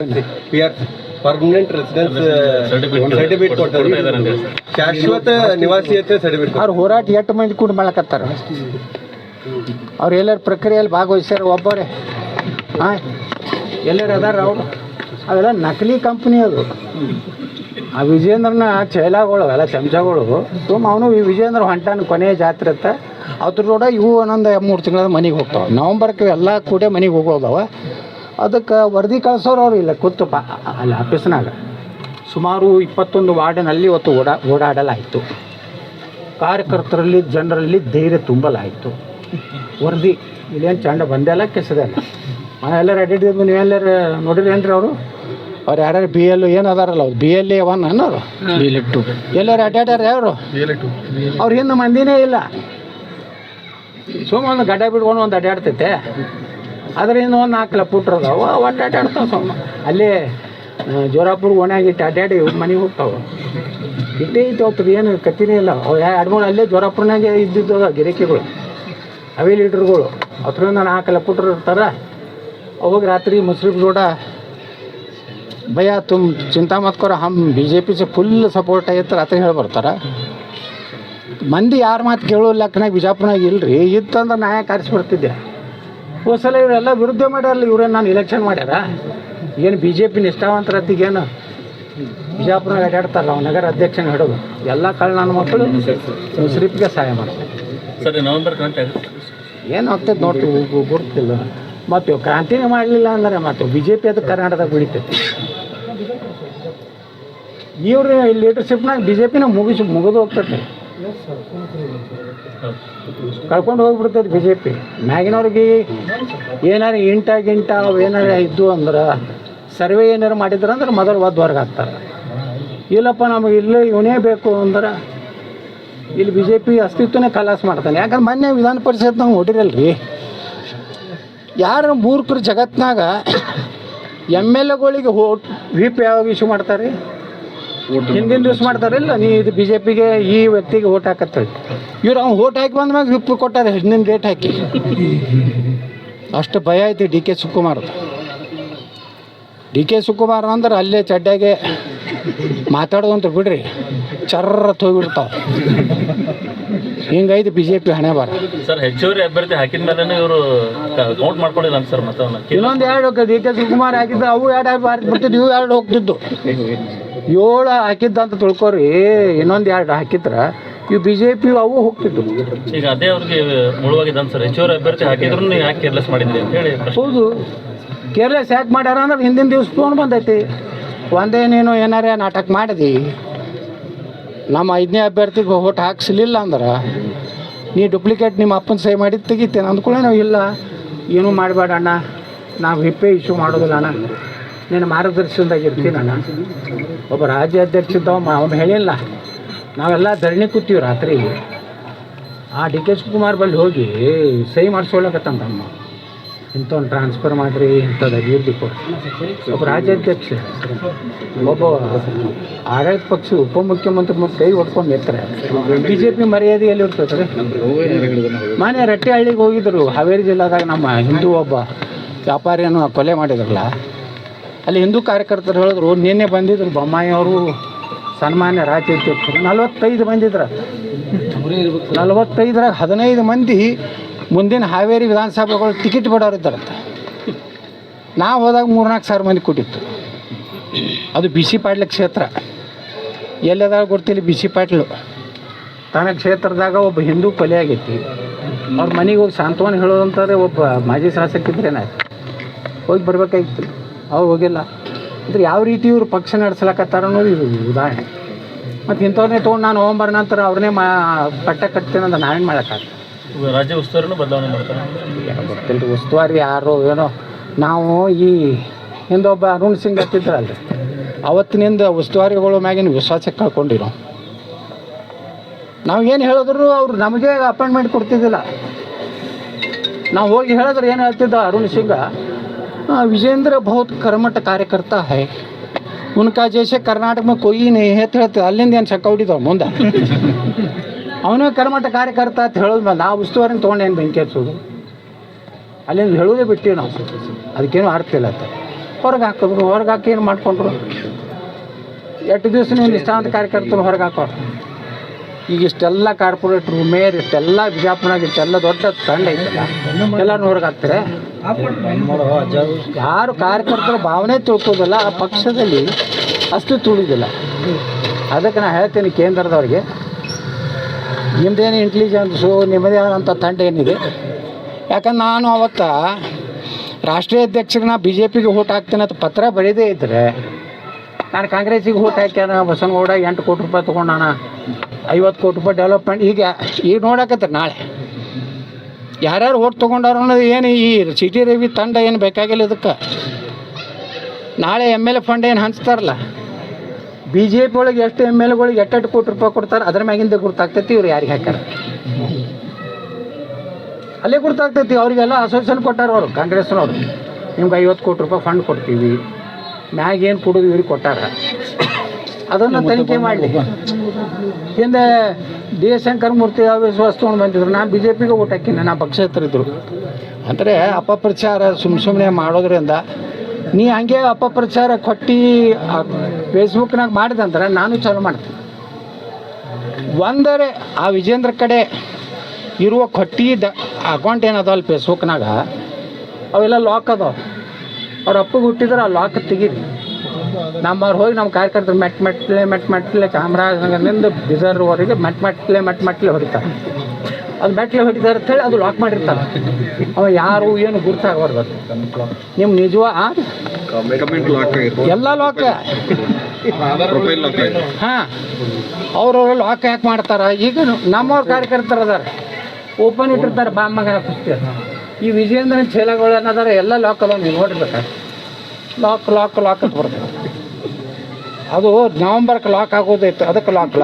PR permanent residence certificate ಕೊಡ್ತಾರೆ, ಶಾಶ್ವತ ನಿವಾಸಿಯತೆ certificate. ಅವ್ರ ಹೋರಾಟ ಎಷ್ಟು ಮಂದಿ ಕೂಡ ಮಾಡಕತ್ತಾರ. ಅವ್ರು ಎಲ್ಲರ ಪ್ರಕ್ರಿಯೆಯಲ್ಲಿ ಭಾಗವಹಿಸ್ಯಾರ ಒಬ್ಬರೇ. ಹಾಂ, ಎಲ್ಲರೂ ಅದಾರ ಅವರು. ಅವೆಲ್ಲ ನಕಲಿ ಕಂಪ್ನಿ ಅದು. ಆ ವಿಜೇಂದ್ರನ ಚೈಲಾಗಳು ಎಲ್ಲ ಚಮಚಗಳು ಅವನು ವಿಜೇಂದ್ರ ಹೊಂಟಾನ ಕೊನೆಯ ಜಾತ್ರೆ ಅಂತ ಅದ್ರ ರೋಡ ಇವು ಒಂದೊಂದು 3 ತಿಂಗಳ ಮನೆಗೆ ಹೋಗ್ತಾವೆ. ನವಂಬರ್ಗೆ ಎಲ್ಲ ಕೂಡ ಮನೆಗೆ ಹೋಗೋದವ. ಅದಕ್ಕೆ ವರದಿ ಕಳ್ಸೋರು ಅವ್ರು ಇಲ್ಲ ಕೂತು ಅಲ್ಲಿ ಆಫೀಸ್ನಾಗ ಸುಮಾರು 21 ವಾರ್ಡಿನಲ್ಲಿ ಇವತ್ತು ಓಡಾಡಲಾಯಿತು. ಕಾರ್ಯಕರ್ತರಲ್ಲಿ ಜನರಲ್ಲಿ ಧೈರ್ಯ ತುಂಬಲಾಯಿತು. ವರದಿ ಇಲ್ಲೇನು ಚಂಡ ಬಂದೆಲ್ಲ ಕೆಸದಲ್ಲ. ಎಲ್ಲರೂ ಅಡ್ಡಿದ್ದು ನೀವೆಲ್ಲರೂ ನೋಡಿರಿ ಏನ್ರಿ ಅವರು ಯಾರ್ಯಾರು BL ಏನು ಅದಾರಲ್ಲ ಅವ್ರು BLA 1 ಅನ್ನೋರು ಎಲ್ಲರೂ ಅಡ್ಡಾಡ್ಯಾರ ಯಾರು ಅವ್ರು ಹಿಂದೆ ಮಂದಿನೇ ಇಲ್ಲ. ಸುಮ್ಮ ಒಂದು ಗಡ್ಡ ಬಿಡ್ಕೊಂಡು ಒಂದು ಅಡ್ಡಾಡ್ತೈತೆ. ಅದರಿಂದ ಒಂದು 4 ಕಿಲೋಮೀಟ್ರ್ ಅದಾವ ಒಟ್ಟು ಅಡ್ಡಾಡ್ತಾವೆ. ಸುಮ್ಮ ಅಲ್ಲೇ ಜೋರಾಪುರ ಓಣ್ಯಾಗಿಟ್ಟು ಅಡ್ಡಾಡಿ ಮನೆಗೆ ಹೋಗ್ತಾವೆ. ಇಟ್ಟೇ ಇತ್ತು ಹೋಗ್ತದೆ, ಏನು ಕತ್ತಿನೇ ಇಲ್ಲ. ಅವು 2-3 ಅಲ್ಲೇ ಜೋರಾಪುರನಾಗೆ ಇದ್ದಿದ್ದು ಗಿರಿಕೆಗಳು ಅವೇ ಲೀಡ್ರುಗಳು. ಅದರಿಂದ 4 ಕಿಲೋಮೀಟ್ರ್ ಇರ್ತಾರೆ. ಅವಾಗ ರಾತ್ರಿ ಮುಸ್ಲಿಮ್ ಜೋಡ ಭಯ ತುಮ್ ಚಿಂತಾ ಮತ್ ಕರೋ ಹಮ್ BJP से ಫುಲ್ ಸಪೋರ್ಟ್ ಐತೆ ರಾತ್ರಿ ಹೇಳಿ ಬರ್ತಾರೆ. ಮಂದಿ ಯಾರು ಮಾತು ಕೇಳೋ ಲೆಕ್ಕನಾಗ ಬಿಜಾಪುರನಾಗ ಇಲ್ರಿ. ಇತ್ತಂದ್ರೆ ನ್ಯಾಯ ಕಾರಿಸ್ಬಿಡ್ತಿದ್ದೆ. ಹೋದ ಸಲ ಇವರೆಲ್ಲ ವಿರುದ್ಧ ಮಾಡ್ಯಾರಲ್ಲ. ಇವ್ರೇನು ನಾನು ಇಲೆಕ್ಷನ್ ಮಾಡ್ಯಾರ ಏನು BJP ನಿಷ್ಠಾವಂತರತ್ತಿಗೇನು ಬಿಜಾಪುರನಾಗ ಅಡ್ಡಾಡ್ತಾರಲ್ಲ ಅವ್ನು ನಗರ ಅಧ್ಯಕ್ಷನ ಹಿಡೋದು ಎಲ್ಲ ಕಳ್ಳ ನನ್ನ ಮಕ್ಕಳು ಮುಸ್ರಿಪ್ಗೆ ಸಹಾಯ ಮಾಡ್ತಾರೆ. ಸರಿ, ನವೆಂಬರ್ ಏನು ಆಗ್ತೈತೆ ನೋಡ್ತೀವಿ, ಗುರ್ತಿಲ್ಲ. ಮತ್ತು ಕ್ರಾಂತಿನೇ ಮಾಡಲಿಲ್ಲ ಅಂದರೆ ಮತ್ತು BJP ಅದು ಕರ್ನಾಟಕದಾಗ ಬೆಳಿತೈತಿ. ಇವ್ರ ಲೀಡರ್ಶಿಪ್ನಾಗ BJPನ ಮುಗಿದು ಹೋಗ್ತೈತೆ, ಕಳ್ಕೊಂಡು ಹೋಗ್ಬಿಡ್ತೈತೆ BJP. ಮ್ಯಾಗಿನವ್ರಿಗೆ ಏನಾರು ಗಿಂಟ ಅವು ಏನಾರು ಇದ್ದು ಅಂದ್ರೆ ಸರ್ವೆ ಏನಾರು ಮಾಡಿದ್ರೆ ಅಂದ್ರೆ ಮೊದಲು ಹೊರಗೆ ಹಾಕ್ತಾರೆ. ಇಲ್ಲಪ್ಪ ನಮಗೆ ಇಲ್ಲೇ ಇವನೇ ಬೇಕು ಅಂದ್ರೆ ಇಲ್ಲಿ BJP ಅಸ್ತಿತ್ವನೇ ಖಲಾಸ್ ಮಾಡ್ತಾನೆ. ಯಾಕಂದ್ರೆ ಮೊನ್ನೆ ವಿಧಾನ ಪರಿಷತ್ ನಾವು ನೋಡಿರಲ್ರಿ, ಯಾರು ಮೂರ್ಖರು ಜಗತ್ನಾಗ MLAಗಳಿಗೆ ವಿಪ್ ಯಾವಾಗ ಇಶ್ಯೂ ಮಾಡ್ತಾರೆ? ಹಿಂದಿನ ದಿವ್ಸ ಮಾಡ್ತಾರಿಲ್ಲ, ನೀ ಇದು BJPಗೆ ಈ ವ್ಯಕ್ತಿಗೆ ಓಟ್ ಹಾಕತ್ತೇಳಿ. ಇವ್ರು ಅವ್ನು ಓಟ್ ಹಾಕಿ ಬಂದ್ಮ್ಯಾಗ ವಿಪ್ ಕೊಟ್ಟಾರೆ, ಹಿಂದಿನ ಡೇಟ್ ಹಾಕಿ. ಅಷ್ಟು ಭಯ ಐತಿ DK ಶಿವಕುಮಾರ್ದು. DK ಶಿವಕುಮಾರ್ ಅಂದ್ರೆ ಅಲ್ಲೇ ಚಡ್ಡಾಗೆ ಮಾತಾಡೋದಂತ ಬಿಡ್ರಿ, ಚರ್ರ ಹೋಗ್ಬಿಡ್ತಾವೆ. ಹಿಂಗೈತಿ BJP ಹಣೆ ಬಾರ. ಸರ್, ಹೆಚ್ಚುವರಿ ಅಭ್ಯರ್ಥಿ ಹಾಕಿದ ಮೇಲೆ ಇವರು ಕೌಂಟ್ ಮಾಡ್ಕೊಂಡಿಲ್ಲ ಅಂತ ಸರ್. ಮತ್ತೆ ಇನ್ನೊಂದು 2 DK ಶಿವಕುಮಾರ್ ಹಾಕಿದ್ದು ಅವು 2 ಬಾರಿ ಬರ್ತಿದ್ದು, ಇವು 2 ಹೋಗ್ತಿದ್ದು. 7 ಹಾಕಿದ್ದಂತ ತಿಳ್ಕೊರಿ. ಇನ್ನೊಂದು 2 ಹಾಕಿದ್ರೆ ಇವು BJP ಅವು ಹೋಗ್ತಿದ್ದು. ಈಗ ಅದೇ ಅವ್ರಿಗೆ ಮುಳುವಾಗಿದ್ದ ಸರ್. ಹೆಚ್ಚುವರಿ ಅಭ್ಯರ್ಥಿ ಹಾಕಿದ್ರು ನೀವು ಯಾಕೆ ಕೇರ್ಲೆಸ್ ಮಾಡಿದ್ರಿ ಅಂತ ಹೇಳಿ. ಹೌದು, ಕೇರ್ಲೆಸ್ ಯಾಕೆ ಮಾಡ್ಯಾರ ಅಂದ್ರೆ ಹಿಂದಿನ ದಿವ್ಸ ತೊಗೊಂಡು ಬಂದೈತಿ. ಒಂದೇ ನೀನು ಏನಾರೇ ನಾಟಕ ಮಾಡಿದಿ, ನಮ್ಮ 5ನೇ ಅಭ್ಯರ್ಥಿಗೆ ಓಟ್ ಹಾಕ್ಸಲಿಲ್ಲ ಅಂದ್ರೆ ನೀ ಡೂಪ್ಲಿಕೇಟ್ ನಿಮ್ಮ ಅಪ್ಪನ ಸಹಿ ಮಾಡಿ ತೆಗಿತೇನೆ ಅಂದ್ಕೊಳ್ಳೆ. ನಾವು ಇಲ್ಲ, ಏನೂ ಮಾಡಬೇಡ ಅಣ್ಣ, ನಾವು ಹಿಪ್ಪೆ ಇಶ್ಯೂ ಮಾಡೋದಿಲ್ಲ ಅಣ್ಣ, ನೀನು ಮಾರ್ಗದರ್ಶನದಾಗ ಇರ್ತೀನಿ ಅಣ್ಣ. ಒಬ್ಬ ರಾಜ್ಯಾಧ್ಯಕ್ಷ ಅವನು ಹೇಳಿಲ್ಲ. ನಾವೆಲ್ಲ ಧರಣಿ ಕೂತೀವಿ ರಾತ್ರಿ. ಆ DK ಶಿವಕುಮಾರ್ ಬಳಿ ಹೋಗಿ ಸಹಿ ಮಾಡಿಸ್ಕೊಳ್ಳಕತ್ತಂತಮ್ಮ, ಇಂಥವ್ನು ಟ್ರಾನ್ಸ್ಫರ್ ಮಾಡಿರಿ, ಇಂಥದ್ದು ಅಭಿವೃದ್ಧಿ ಕೊಡಿ. ಒಬ್ಬ ರಾಜ್ಯಾಧ್ಯಕ್ಷ, ಒಬ್ಬ ಆಡಳಿತ ಪಕ್ಷ ಉಪಮುಖ್ಯಮಂತ್ರಿ ಕೈ ಹೊಡ್ಕೊಂಡು ಎತ್ತಾರೆ. BJP ಮರ್ಯಾದೆ ಎಲ್ಲಿ ಇರ್ತದೆ? ಮಾನ್ಯ ರಟ್ಟಿಹಳ್ಳಿಗೆ ಹೋಗಿದ್ರು, ಹಾವೇರಿ ಜಿಲ್ಲಾದಾಗ. ನಮ್ಮ ಹಿಂದೂ ಒಬ್ಬ ವ್ಯಾಪಾರಿಯನ್ನು ಕೊಲೆ ಮಾಡಿದ್ರಲ್ಲ, ಅಲ್ಲಿ ಹಿಂದೂ ಕಾರ್ಯಕರ್ತರು ಹೇಳಿದ್ರು, ನಿನ್ನೆ ಬಂದಿದ್ರು ಬೊಮ್ಮಾಯಿ ಅವರು, ಸನ್ಮಾನ್ಯ ರಾಜ್ಯಾಧ್ಯಕ್ಷರು. 45 ಬಂದಿದ್ರು. 45ರಾಗ 15 ಮಂದಿ ಮುಂದಿನ ಹಾವೇರಿ ವಿಧಾನಸಭೆಗಳು ಟಿಕೆಟ್ ಬಿಡೋರಿದ್ದಾರಂತೆ. ನಾವು ಹೋದಾಗ 3-4 ಸಾವಿರ ಮಂದಿ ಕೊಟ್ಟಿತ್ತು. ಅದು BC ಪಾಟೀಲ್ ಕ್ಷೇತ್ರ. ಎಲ್ಲದಾಗ ಗೊತ್ತಿಲ್ಲ, BC ಪಾಟೀಲು ತನ್ನ ಕ್ಷೇತ್ರದಾಗ ಒಬ್ಬ ಹಿಂದೂ ಕೊಲೆ ಆಗೈತಿ. ಅವ್ರ ಮನೆಗೆ ಹೋಗಿ ಸಾಂತ್ವನ ಹೇಳೋದಂತಾರೆ. ಒಬ್ಬ ಮಾಜಿ ಶಾಸಕಿದ್ರೇನಾಯ್ತು, ಹೋಗಿ ಬರ್ಬೇಕಾಗಿತ್ತು, ಅವ್ರು ಹೋಗಿಲ್ಲ. ಅಂದ್ರೆ ಯಾವ ರೀತಿ ಇವರು ಪಕ್ಷ ನಡೆಸ್ಲಕತ್ತಾರ ಅನ್ನೋದು ಇದು ಉದಾಹರಣೆ. ಮತ್ತು ಇಂಥವ್ರನ್ನೇ ತೊಗೊಂಡು ನಾನು ನವಂಬರ್ ನಂತರ ಅವ್ರನ್ನೇ ಪಟ್ಟ ಕಟ್ತೇನೆ ಅಂತ ನಾವೇನು ಮಾಡೋಕ್ಕಾಗ್ತದೆ? ರಾಜ್ಯ ಉಸ್ತುವಾರಿನೂ ಬದಲಾವಣೆ ಮಾಡ್ತಾರೆ. ಗೊತ್ತಿಲ್ಲ ರೀ ಉಸ್ತುವಾರಿ ಯಾರು ಏನೋ. ನಾವು ಈ ಹಿಂದೊಬ್ಬ ಅರುಣ್ ಸಿಂಗ್ ಹತ್ತಿದ್ರಲ್ರಿ, ಅವತ್ತಿನಿಂದ ಉಸ್ತುವಾರಿಗಳು ಮ್ಯಾಗಿನ ವಿಶ್ವಾಸಕ್ಕೆ ಕಳ್ಕೊಂಡಿರೋ. ನಾವು ಏನು ಹೇಳಿದ್ರು ಅವ್ರು ನಮಗೆ ಅಪಾಯಿಂಟ್ಮೆಂಟ್ ಕೊಡ್ತಿದ್ದಿಲ್ಲ. ನಾವು ಹೋಗಿ ಹೇಳಿದ್ರೆ ಏನು ಹೇಳ್ತಿದ್ದ ಅರುಣ್ ಸಿಂಗ, विजेंद्र बहुत कर्मठ कार्यकर्ता है, उनका जैसे कर्नाटक में कोई नहीं है ಅಂತ ಹೇಳ್ತೀವಿ. ಅಲ್ಲಿಂದ ಏನು ಶಕ್ಕ ಹೊಡಿತಾವೆ ಮುಂದೆ. ಅವನೇ ಕರ್ಮಠ ಕಾರ್ಯಕರ್ತ ಅಂತ ಹೇಳೋದು. ನಾವು ಉಸ್ತುವಾರಿನ ತೊಗೊಂಡು ಏನು ಬೆಂಕಿ ಹಚ್ಚೋದು? ಅಲ್ಲಿಂದ ಹೇಳೋದೇ ಬಿಟ್ಟಿವಿ ನಾವು. ಅದಕ್ಕೇನು ಅರ್ಥ ಇಲ್ಲ ಅಂತ. ಹೊರಗೆ ಹಾಕಿದ್ರು. ಹೊರಗೆ ಹಾಕಿ ಏನು ಮಾಡ್ಕೊಂಡ್ರು? ಎಷ್ಟು ದಿವಸ ನೀವು ನಿಷ್ಠಾವಂತ ಕಾರ್ಯಕರ್ತರು ಹೊರಗೆ ಹಾಕೋರು. ಈಗ ಇಷ್ಟೆಲ್ಲ ಕಾರ್ಪೊರೇಟ್ರು, ಮೇಯರ್, ಇಷ್ಟೆಲ್ಲ ಬಿಜಾಪುರನಾಗ ಇಷ್ಟೆಲ್ಲ ದೊಡ್ಡ ತಂಡ ಐತಲ್ಲ, ಎಲ್ಲರೂ ಹೊರಗೆ ಹಾಕ್ತಾರೆ. ಯಾರು ಕಾರ್ಯಕರ್ತರ ಭಾವನೆ ತಿಳ್ಕೋದಿಲ್ಲ, ಆ ಪಕ್ಷದಲ್ಲಿ ಅಷ್ಟು ತುಳಿದಿಲ್ಲ. ಅದಕ್ಕೆ ನಾನು ಹೇಳ್ತೀನಿ ಕೇಂದ್ರದವ್ರಿಗೆ, ನಿಮ್ಮದೇನು ಇಂಟೆಲಿಜೆನ್ಸು, ನಿಮ್ಮದೇ ಆದಂಥ ತಂಡ ಏನಿದೆ. ಯಾಕಂದ್ರೆ ನಾನು ಅವತ್ತು ರಾಷ್ಟ್ರೀಯ ಅಧ್ಯಕ್ಷರಿಗೆ ನಾ BJPಗೆ ಓಟ್ ಹಾಕ್ತೀನಿ ಅಂತ ಪತ್ರ ಬರೀದೇ ಇದ್ದರೆ, ನಾನು ಕಾಂಗ್ರೆಸ್ಸಿಗೆ ಓಟ್ ಹಾಕ್ಯಾನ, ಬಸನಗೌಡ 8 ಕೋಟಿ ರೂಪಾಯಿ ತೊಗೊಂಡಾನ, 50 ಕೋಟಿ ರೂಪಾಯಿ ಡೆವಲಪ್ಮೆಂಟ್. ಈಗ ನೋಡಕತ್ತಾರೆ ನಾಳೆ ಯಾರ್ಯಾರು ಓಟ್ ತೊಗೊಂಡಾರ ಅನ್ನೋದು. ಏನು ಈ CT ರವಿ ತಂಡ ಏನು ಬೇಕಾಗಿಲ್ಲ ಇದಕ್ಕೆ. ನಾಳೆ MLA ಫಂಡ್ ಏನು ಹಂಚ್ತಾರಲ್ಲ, BJP ಒಳಗೆ ಎಷ್ಟು MLAಗಳಿಗೆ 8 ಕೋಟಿ ರೂಪಾಯಿ ಕೊಡ್ತಾರೆ, ಅದ್ರ ಮ್ಯಾಗಿಂದ ಗುರ್ತಾಗ್ತೈತಿ ಇವ್ರು ಯಾರಿಗೆ ಹಾಕ್ಯಾರ. ಅಲ್ಲೇ ಗುರ್ತಾಗ್ತೈತಿ. ಅವರಿಗೆಲ್ಲ ಅಸೋಸಿಯೇಷನ್ ಕೊಟ್ಟಾರ ಅವರು, ಕಾಂಗ್ರೆಸ್ನವರು. ನಿಮ್ಗೆ 50 ಕೋಟಿ ರೂಪಾಯಿ ಫಂಡ್ ಕೊಡ್ತೀವಿ, ಮ್ಯಾಗ ಏನು ಕೊಡೋದು ಇವ್ರಿಗೆ ಕೊಟ್ಟಾರ, ಅದನ್ನು ತನಿಖೆ ಮಾಡಲಿ. ಹಿಂದೆ D. ಶಂಕರ್ ಮೂರ್ತಿ ವಿಶ್ವಾಸ ತೊಗೊಂಡು ಬಂದಿದ್ರು. ನಾನು BJPಗೆ ಓಟ್ ಹಾಕಿನಿ, ನಾ ಪಕ್ಷೇತರಿದ್ರು. ಅಂದರೆ ಅಪಪ್ರಚಾರ ಸುಮ್ಮನೆ ಮಾಡೋದ್ರಿಂದ, ನೀ ಹಂಗೆ ಅಪಪ್ರಚಾರ ಕೊಟ್ಟು ಫೇಸ್ಬುಕ್ನಾಗ ಮಾಡಿದಂದ್ರೆ ನಾನು ಚಾಲು ಮಾಡ್ತೀನಿ. ಒಂದರೆ ಆ ವಿಜೇಂದ್ರ ಕಡೆ ಇರುವ ಕೊಟ್ಟಿದ್ದ ಅಕೌಂಟ್ ಏನದಲ್ಲ ಫೇಸ್ಬುಕ್ನಾಗ, ಅವೆಲ್ಲ ಲಾಕ್ ಅದಾವ. ಅವ್ರ ಅಪ್ಪಗೆ ಹುಟ್ಟಿದ್ರೆ ಆ ಲಾಕ್ ತೆಗೀರಿ. ನಮ್ಮವ್ರು ಹೋಗಿ ನಮ್ಮ ಕಾರ್ಯಕರ್ತರು ಮೆಟ್ಲೆ ಚಾಮರಾಜನಗರದಿಂದ ಬಿದರ್ವರೆಗೆ ಮೆಟ್ಲೆ ಹೊಡಿತಾರೆ. ಅದು ಮೆಟ್ಲೆ ಹೊಡಿತಾರೆ ಅಂತೇಳಿ ಅದು ಲಾಕ್ ಮಾಡಿರ್ತಾರೆ. ಅವ ಯಾರು ಏನು ಗುರ್ತಾಗಬಾರ್ದು. ನಿಮ್ಮ ಎಲ್ಲ ಲಾಕ್. ಹಾಂ, ಅವ್ರವ್ರು ಲಾಕ್ ಯಾಕೆ ಮಾಡ್ತಾರೆ? ಈಗ ನಮ್ಮವ್ರ ಕಾರ್ಯಕರ್ತರು ಅದಾರ, ಓಪನ್ ಇಟ್ಟಿರ್ತಾರೆ, ಬಾಂಬಾಗ ಕುಸ್ತಿ. ಈ ವಿಜಯೇಂದ್ರನ ಚೇಲಗಳು ಅನ್ನೋದಾರ ಎಲ್ಲ ಲಾಕ್ ಅದಾವ. ನೀವು ನೋಡಿರ್ಬೇಕು, ಲಾಕ್ ಅಂತ ಬರ್ತದೆ. ಅದು ನವಂಬರ್ಗೆ ಲಾಕ್ ಆಗೋದೈತೆ, ಅದಕ್ಕೆ ಲಾಕ್